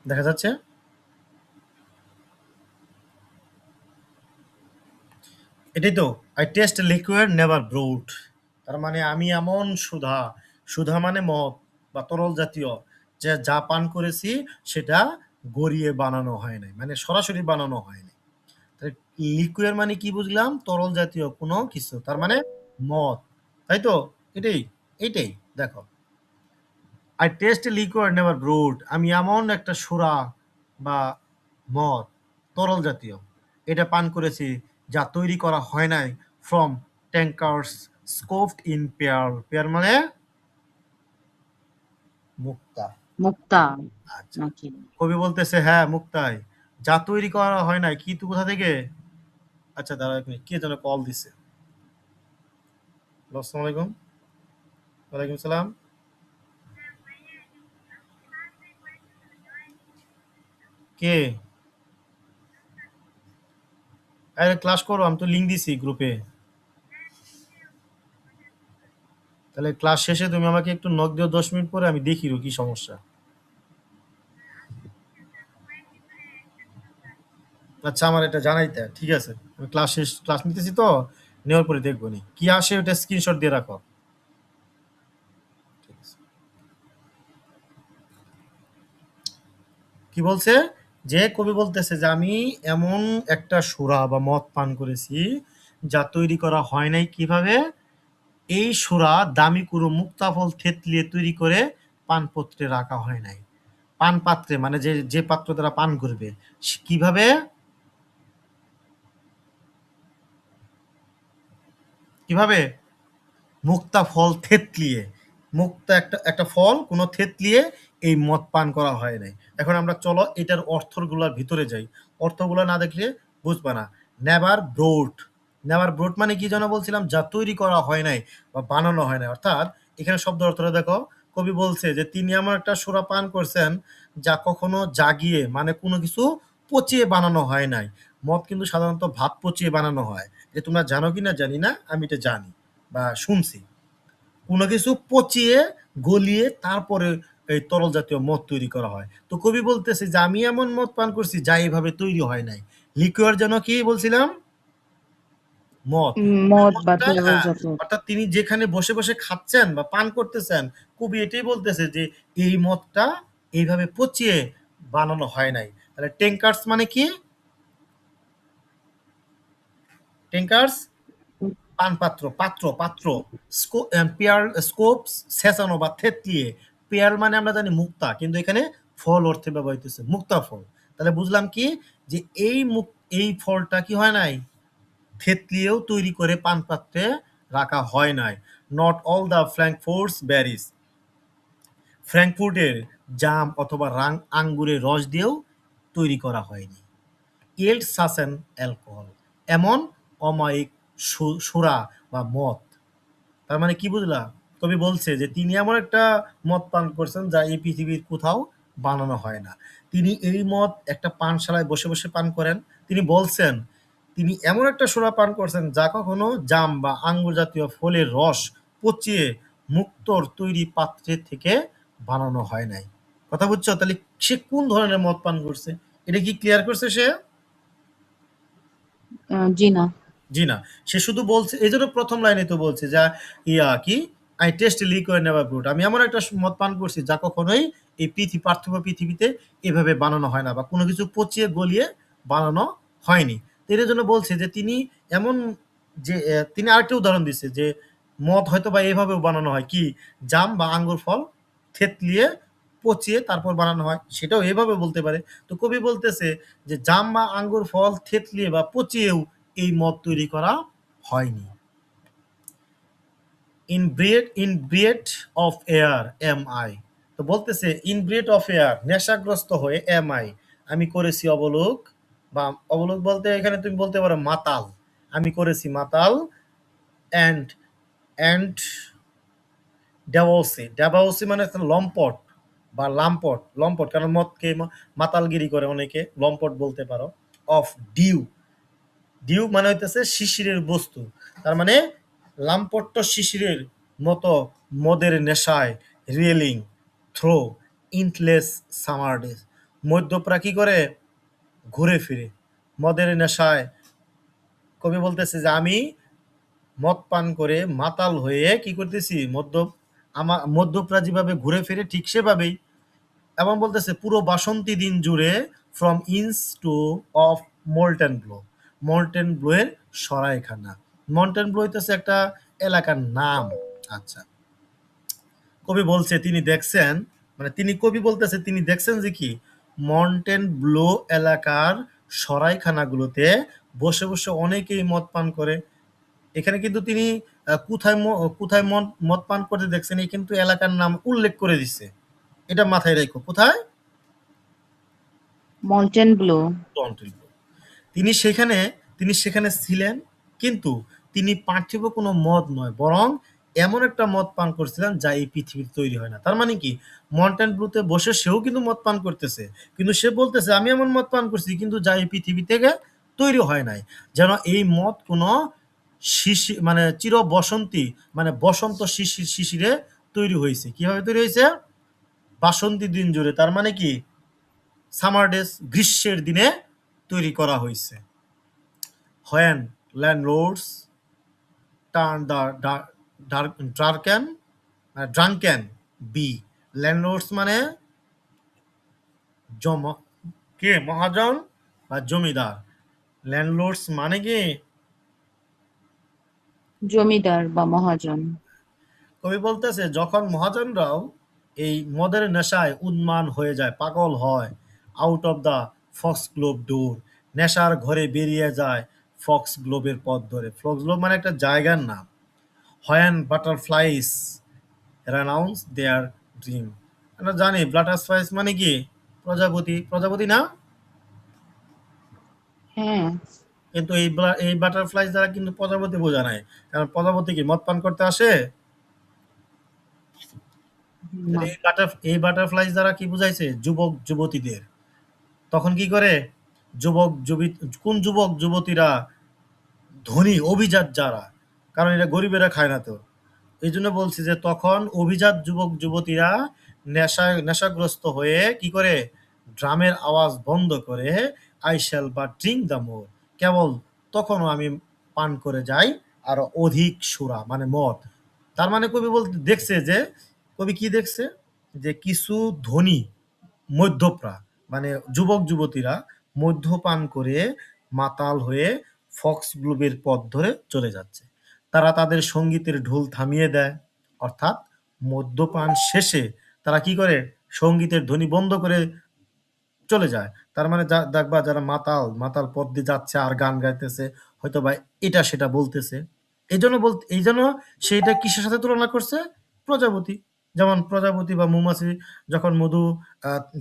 দেখা যাচ্ছে? এটাই তো। I taste liquid never brewed. তার মানে আমি এমন সুধা, সুধা মানে মদ বা তরল জাতীয়, যে যা পান করেছি সেটা গড়িয়ে বানানো হয় নাই, মানে সরাসরি বানানো হয় নাই। তাহলে লিকুইড মানে কি বুঝলাম? তরল জাতীয় কোনো কিছু, তার মানে মদ, তাই তো? এটাই, এইটাই। দেখো, I taste liquid never brewed, আমি এমন একটা সুরা বা মদ, তরল জাতীয়, এটা পান করেছি যা তৈরি করা হয় নাই from tankers scooped in pearl. Pearl মানে মুক্তা। মুক্তা আচ্ছা, নাকি? কবি বলতেছে হ্যাঁ মুক্তায়, যা তৈরি করা হয় নাই, কি, তুই কোথা থেকে? আচ্ছা দাঁড়া এক মিনিট, কে যেন কল দিছে। হ্যালো, আসসালামু আলাইকুম। ওয়ালাইকুম সালাম। কে? আরে ক্লাস করো, আমি তো লিঙ্ক দিছি গ্রুপে। তাহলে ক্লাস শেষে তুমি আমাকে একটু নক দিও 10 মিনিট পরে, আমি দেখি কি সমস্যা। আচ্ছা, আমার এটা জানাইতে ঠিক আছে। আমি ক্লাস নিতেছি তো, নেওয়ার পরে দেখবো নি কি আসে, ওটা স্ক্রিনশট দিয়ে রাখো। ঠিক আছে। কি বলছে? যে কবি বলতেছে যে আমি এমন একটা সুরা বা মদ পান করেছি যা তৈরি করা হয় নাই কিভাবে? এই সুরা দামি কোনো মুক্তাফল থেতলিয়ে তৈরি করে পানপত্রে রাখা হয় নাই। পান পাত্রে মানে যে যে পাত্র দ্বারা পান করবে, কিভাবে? কিভাবে? মুক্তা ফল থেতলিয়ে, মুক্তা একটা একটা ফল কোনো থেতলিয়ে এই মদ পান করা হয় নাই। এখন আমরা চলো এটার অর্থগুলোর ভিতরে যাই। অর্থগুলো না দেখলে বুঝবা না। নেভার ব্রোট, নেভার ব্রোট মানে কি যেন বলছিলাম? যা তৈরি করা হয় নাই বা বানানো হয় নাই। অর্থাৎ এখানে শব্দ অর্থটা দেখো, কবি বলছে যে তিনি এমন একটা সুরা পান করছেন যা কখনো জাগিয়ে মানে কোনো কিছু পচিয়ে বানানো হয় নাই। মদ কিন্তু সাধারণত ভাত পচিয়ে বানানো হয়, যে তোমরা জানো কিনা জানি না, আমি এটা জানি বা শুনছি। কোনো কিছু পচিয়ে গলিয়ে তারপরে এই তরল জাতীয় মদ তৈরি করা হয়। তো কবি বলতেছে যে আমি এমন মদ পান করছি যা এইভাবে তৈরি হয় নাই। লিকুয়ার যেন কি বলছিলাম? মদ। ওই মদ বা মদটা, তরল হ্যাঁ, জাতীয়। অর্থাৎ তিনি যেখানে বসে বসে খাচ্ছেন বা পান করতেছেন, কবি এটাই বলতেছে যে এই মদটা এইভাবে পচিয়ে বানানো হয় নাই। তাহলে ট্যাঙ্কার্স মানে কি? ট্যাঙ্কার্স পানপাত্র, পাত্র, পাত্র। পেয়ার, স্কোপ, ছেঁচানো বা থেতলিয়ে। পেয়ার মানে আমরা জানি মুক্তা, কিন্তু এখানে ফল অর্থে ব্যবহৃত হচ্ছে, মুক্তা ফল। তাহলে বুঝলাম কি, যে এই ফলটা কি হয় নাই? থেতলিয়েও তৈরি করে পানপাত্রে রাখা হয় নাই। নট অল দ্য ফ্র্যাঙ্কফুর্টস ব্যারিজ, ফ্র্যাঙ্কফুর্টের জাম অথবা আঙ্গুরের রস দিয়েও তৈরি করা হয়নি। ইল্ড সাসেন অ্যালকোহল, এমন অমায়িক সুরা বা মদ। তার মানে কি বুঝলা? কবি বলছে যে তিনি এমন একটা মদ পান করছেন যা এই পৃথিবীর কোথাও বানানো হয় না। তিনি এই মদ একটা পানশালায় বসে বসে পান করেন। তিনি বলছেন তিনি এমন একটা সোডা পান করছেন যা কখনো জাম বা আঙ্গুর জাতীয় ফলের রস পচিয়ে মুক্তোর তৈরি পাত্রে থেকে বানানো হয় নাই। কথা বুঝছো? তাহলে সে কোন ধরনের মদ পান করছে, এটা কি ক্লিয়ার করছে সে? জি না। জি না। সে শুধু বলছে, এজন্য ১ম লাইনে তো বলছে যা ইয়া কি, "I taste liquor never brewed", আমি এমন একটা মদ পান করছি যা কখনোই এই পার্থিব পৃথিবীতে এভাবে বানানো হয় না বা কোনো কিছু পচিয়ে গলিয়ে বানানো হয়নি। তো এর জন্য বলছে যে তিনি এমন, যে তিনি আরেকটা উদাহরণ দিচ্ছে যে মদ হয়তোবা এভাবেও বানানো হয় কি, জাম বা আঙ্গুর ফল থেতলিয়ে পচিয়ে তারপর বানানো হয়, সেটাও এভাবে বলতে পারে। তো কবি বলতেছে যে জাম বা আঙ্গুর ফল থেতলিয়ে বা পচিয়েও এই মদ তৈরি করা হয়নি। ইনব্রিয়েট অফ এয়ার এম আই, তো বলতেছে ইনব্রিয়েট অফ এয়ার, নেশাগ্রস্ত হয়ে এম আই, আমি করেছি অবলোক, বা অবলোক বলতে এখানে তুমি বলতে পারো মাতাল, আমি করেছি মাতাল। অ্যান্ড অ্যান্ড ড্যাবাউসি, ড্যাবাউসি মানে হচ্ছে লম্পট বা লাম্পট, লম্পট কারণ মদকে মাতালগিরি করে অনেকে, লম্পট বলতে পারো। অফ ডিউ, ডিউ মানে হইতেছে শিশিরের বস্তু, তার মানে লাম্পট্য শিশিরের মতো মদের নেশায় রিয়েলিং থ্রো ইন্টলেস সামার ডেজ, মদ্যপরা কি করে? ঘুরে ফিরে মদের নেশায়। কবি বলতেছে যে আমি মদ পান করে মাতাল হয়ে কি করতেছি? আমার মদ্যপরা যেভাবে ঘুরে ফিরে ঠিক সেভাবেই। এবং বলতেছে পুরো বাসন্তী দিন জুড়ে from inns to of molten blue. Molten blue এর সরাইখানা। মন্টেন ব্লো হইতেছে একটা এলাকার নাম। আচ্ছা, কবি বলছে তিনি দেখছেন, মানে তিনি কবি বলতেছে তিনি দেখছেন যে কি মন্টেন ব্লো এলাকার সরাইখানাগুলোতে বসে বসে অনেকেই মদ পান করে। এখানে কিন্তু তিনি কোথায় মদ পান করতে দেখছেন এই কিন্তু এলাকার নাম উল্লেখ করে দিচ্ছে। এটা মাথায় রেখো। কোথায়? Molten blue. Molten blow. তিনি সেখানে তিনি সেখানে ছিলেন, কিন্তু তিনি পার্থিব কোনো মদ নয়, বরং এমন একটা মদ পান করছিলেন যা এই পৃথিবীতে তৈরি হয় না। তার মানে কি? মন্টেন ব্লুতে বসে সেও কিন্তু মদ পান করতেছে, কিন্তু সে বলতেছে আমি এমন মদ পান করছি কিন্তু যা এই পৃথিবী থেকে তৈরি হয় নাই। যেন এই মদ কোনো শিশি মানে চির বসন্তী, মানে বসন্ত শিশিরে তৈরি হয়েছে। কিভাবে তৈরি হয়েছে? বাসন্তী দিন জুড়ে। তার মানে কি? সামার ডেজ, গ্রীষ্মের দিনে তৈরি করা হয়েছে। When landlords turn the drunken bee. Landlords মানে জম কে? মহাজন বা জমিদার। ল্যান্ডলর্ডস মানে কি? জমিদার বা মহাজন। কবি বলতেছে যখন মহাজনরাও এই মদের নেশায় উন্মান হয়ে যায়, পাগল হয়, out of the fox globe door, নেশার ঘরে বেরিয়ে যায় ফক্স গ্লোবের পথ ধরে। ফক্স গ্লোব মানে একটা জায়গার নাম। হয়ান বাটারফ্লাইস অ্যানাউন্স দেয়ার ড্রিম। আমরা জানি বাটারফ্লাইস মানে কি? প্রজাপতি। প্রজাপতি না? হ্যাঁ। কিন্তু এই বাটারফ্লাইস দ্বারা কিন্তু প্রজাপতি বোঝা নাই। কারণ প্রজাপতি কি মদ পান করতে আসে? না। এই বাটারফ্লাইস দ্বারা কি বুঝাইছে? যুবক যুবতীদের। তখন কি করে? কোন যুবক যুবতীরা? ধনী অভিজাত যারা। কারণ এটা গরিবেরা খায় না তো। এই জন্য বলছি যে তখন অভিজাত যুবক যুবতীরা নেশাগ্রস্ত হয়ে কি করে? ড্রামের আওয়াজ বন্ধ করে আই শ্যাল বা ড্রিঙ্ক দ্য মোর, কেবল তখনও আমি পান করে যাই আরো অধিক সুরা, মানে মদ। তার মানে কবি বলতে দেখছে যে, কবি কি দেখছে? যে কিছু ধনী মধ্যপ্রা, মানে যুবক যুবতীরা মদ্যপান করে মাতাল হয়ে ফক্স গ্লোবের পথ ধরে চলে যাচ্ছে। তারা তাদের সঙ্গীতের ঢোল থামিয়ে দেয়, অর্থাৎ মদ্যপান শেষে তারা কি করে? সঙ্গীতের ধ্বনি বন্ধ করে চলে যায়। তার মানে দেখবা যারা মাতাল মাতাল পথ দিয়ে যাচ্ছে আর গান গাইতেছে, হয়তো বা এটা সেটা বলতেছে। এই জন্য সেইটা কিসের সাথে তুলনা করছে? প্রজাপতি। যেমন প্রজাপতি বা মৌমাছি যখন মধু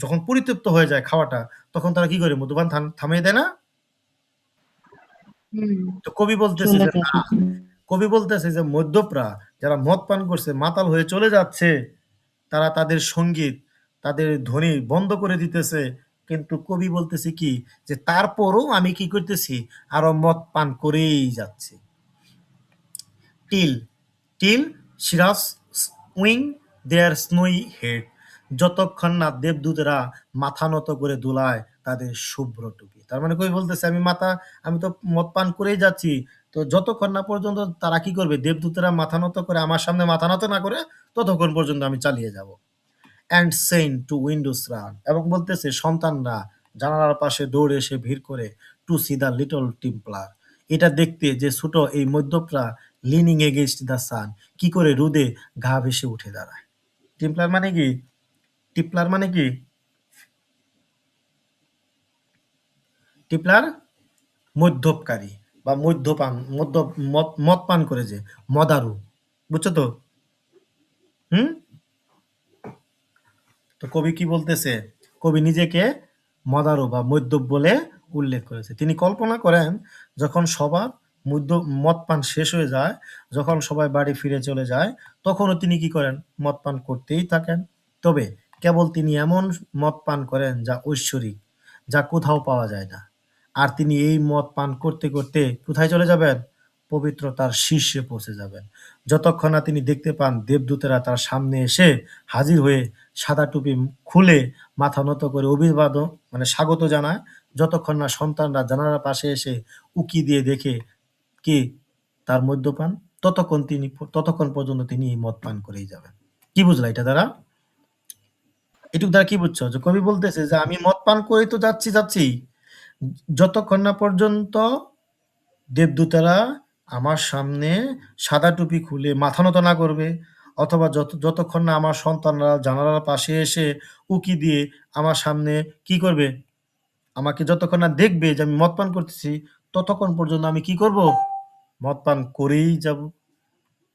যখন পরিতৃপ্ত হয়ে যায় খাওয়াটা, তখন তারা কি করে? মধুপান থামিয়ে দেয় না? হুম। তো কবি বলতেছে যে শুনেছি না, শুনছি। কবি বলতেছে যে মদ্যপরা যারা মদ পান করছে মাতাল হয়ে চলে যাচ্ছে, তারা তাদের সঙ্গীত, তাদের ধ্বনি বন্ধ করে দিতেছে। কিন্তু কবি বলতেছে কি? যে তারপরও আমি কি করতেছি? আরো মদ পান করেই যাচ্ছি। টিল টিল শিরাস উইং দেয়ার স্নোই হেড। যতক্ষণ না দেবদূতেরা মাথা নত করে দোলায় তাদের শুভ্র টুপি। তার মানে কবি বলতেছে আমি তো মদ পান করেই যাচ্ছি। তো যতক্ষণ না পর্যন্ত তারা কি করবে? দেবদূতেরা মাথা নত করে আমার সামনে মাথা নত না করে, ততক্ষণ পর্যন্ত আমি চালিয়ে যাব। And saints to windows run. এবং বলতেছে সন্তানরা জানালার পাশে দৌড়ে এসে ভিড় করে to see the little tippler. এটা দেখতে যে ছোট এই মদ্যপরা লিনিং এগেইনস্ট দ্য সান, কি করে রোদে গা ভেসে উঠে দাঁড়ায়। টিম্পলার মানে কি? টিপলার মানে কি? টিপলার মদ্যপকারী বা মদ পান করে যে মদারু। বুঝছো তো? হুম। তো কবি কি বলতেছে? কবি নিজেকে মদারু বা মদ্যপ বলে উল্লেখ করেছে। তিনি কল্পনা করেন যখন সবার মদ পান শেষ হয়ে যায়, যখন সবাই বাড়ি ফিরে চলে যায়, তখনও তিনি কি করেন? মদ পান করতেই থাকেন। তবে কেবল তিনি এমন মদ পান করেন যা ঐশ্বরিক, যা কোথাও পাওয়া যায় না। আর তিনি এই মদ পান করতে করতে কোথায় চলে যাবেন? পবিত্রতার শীর্ষে পৌঁছে যাবেন। যতক্ষণ না তিনি দেখতে পান দেবদূতেরা তার সামনে এসে হাজির হয়ে সাদা টুপি খুলে মাথা নত করে অভিবাদন মানে স্বাগত জানায়, যতক্ষণ না সন্তানরা জানালার পাশে এসে উঁকি দিয়ে দেখে কে তার মদ্যপান, ততক্ষণ পর্যন্ত তিনি মদ পান করেই যাবেন। কি বুঝলা এটা দ্বারা? এটুক দ্বারা কি বুঝছো? যে কবি বলতেছে যে আমি মদ পান করেই তো যাচ্ছি, যতক্ষণ না পর্যন্ত দেবদূতেরা আমার সামনে সাদা টুপি খুলে মাথা নত না করবে, অথবা যতক্ষণ না আমার সন্তানরা জানালার পাশে এসে উঁকি দিয়ে আমার সামনে কি করবে? আমাকে যতক্ষণ না দেখবে যে আমি মদ পান করতেছি, ততক্ষণ পর্যন্ত আমি কি করব? মদ পান করেই যাব।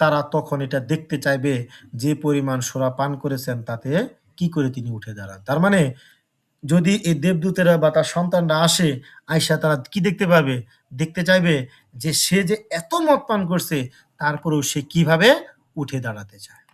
তারা তখন এটা দেখতে চাইবে যে পরিমাণ সোরা পান করেছেন তাতে কি করে তিনি উঠে দাঁড়ান। তার মানে যদি এই দেবদূতেরা বা তার সন্তানরা আসে, আইসা তারা কি দেখতে পাবে? দেখতে চাইবে যে সে যে এত মদ পান করছে তারপরেও সে কিভাবে উঠে দাঁড়াতে চায়।